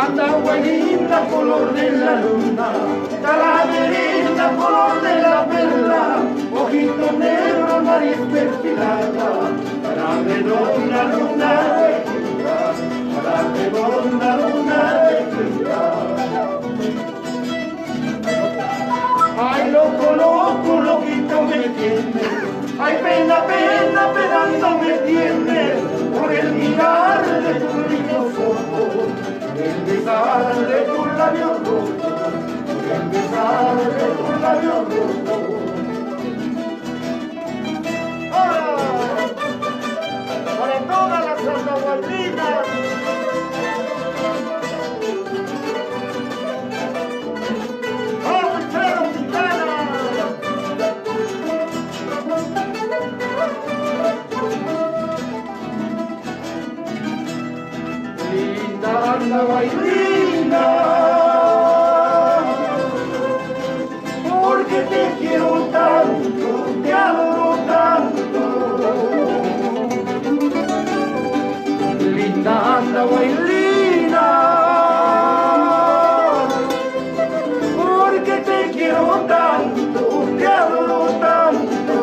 Anda güerita, color de la luna, calaverita, color de la perla, ojito negro, nariz perfilada, para redonda luna de cría, para redonda luna de cría. Ay, loco, loco, loquito me tiene, ay, pena, pena, penando me tiene, por el mirar de tus lindos ojos, por el besar de tus labios rojos, por el besar de tus labios rojos. ¡Ah! Para todas las santagualdinas. Anda bailina, porque te quiero tanto, te adoro tanto. Linda anda bailina, porque te quiero tanto, te adoro tanto.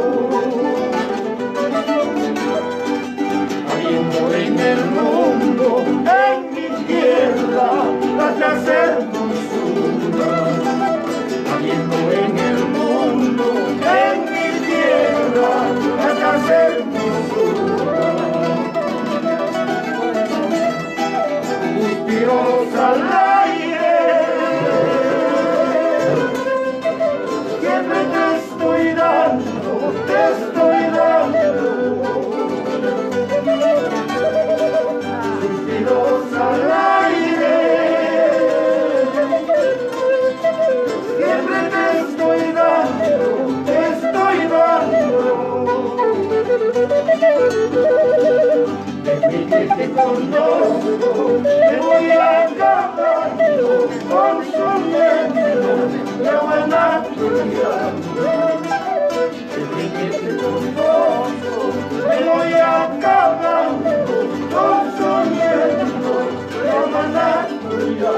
Habiendo en el mundo, la hermosura, habiendo en el mundo, en mi tierra, la hermosura. Suspiros al aire, siempre te estoy dando, te estoy dando. Suspiros al aire, desde que te conozco, me voy acabando, consumiendo la buena tuya. Desde que te conozco, me voy acabando, consumiendo la buena tuya.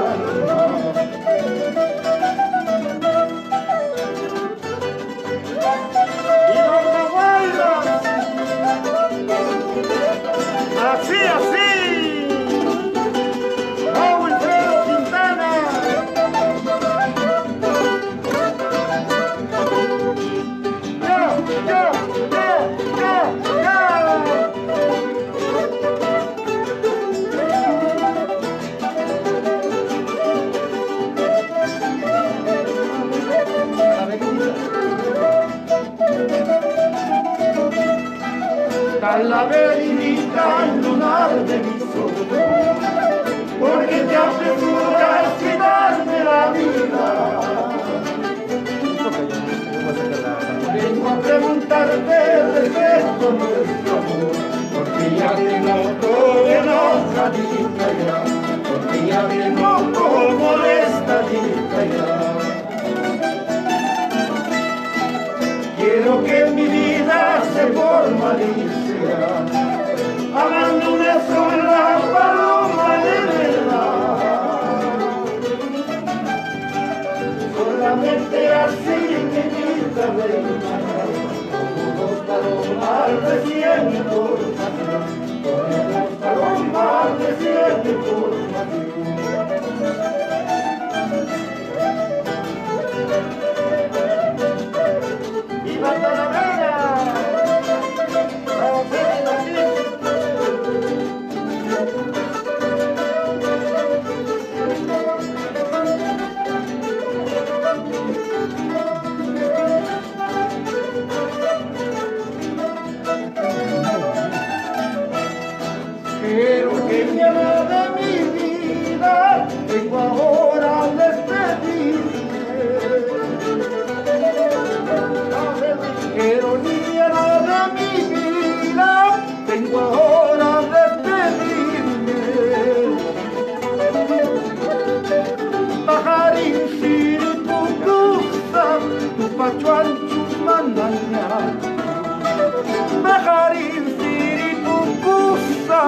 Así, así, Raúl Pedro Quintana. Ya. Calaverita en lunar de mis ojos, porque te apresuras quitarme la vida. Vengo a preguntarte respecto a nuestro amor, porque ya te noto enojadita ya, porque ya te noto molestadita ya. Quiero que mi vida se formalice, amando una sola paloma de verdad. Solamente así mi vida reina, como dos palomas recién formadas, como dos palomas recién formadas. ¡Viva Talavera! ¡Vamos a ver aquí! Quiero que mi amor de mi vida vengo ahora a despedirme. Quiero niña de mi vida, vengo ahora a despedirme. Pajarín siriputusa, tu pachuan chumandaña. Pajarín siriputusa,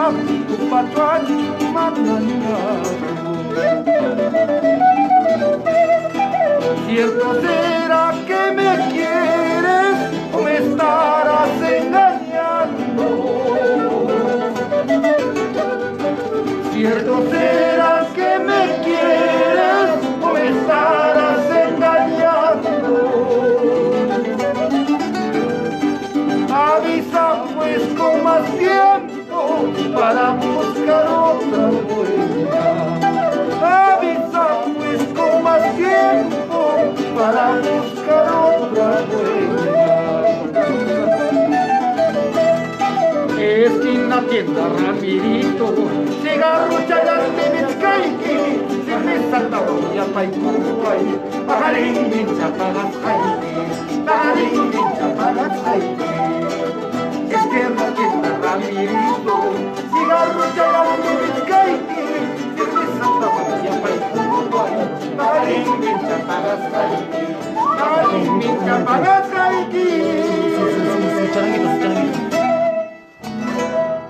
tu pachuan chumandaña. Cierto será que me quieres o me estarás engañando. Cierto será que me quieres o me estarás engañando. Avisa pues con más tiempo para buscar otra dueña. Avisa pues con más tiempo para buscar otra dueña. Esquina tienda Ramirito, cigarro chayarte mezcaiki, cerveza taboya paikuay, pajarín mincha pagas jaiki, pajarín mincha pagas jaiki. Esquina tienda Ramirito, cigarro chayarte mezcaiki, cerveza taboya paikuay, pajarín mincha pagas jaiki, pajarín mincha pagas jaiki.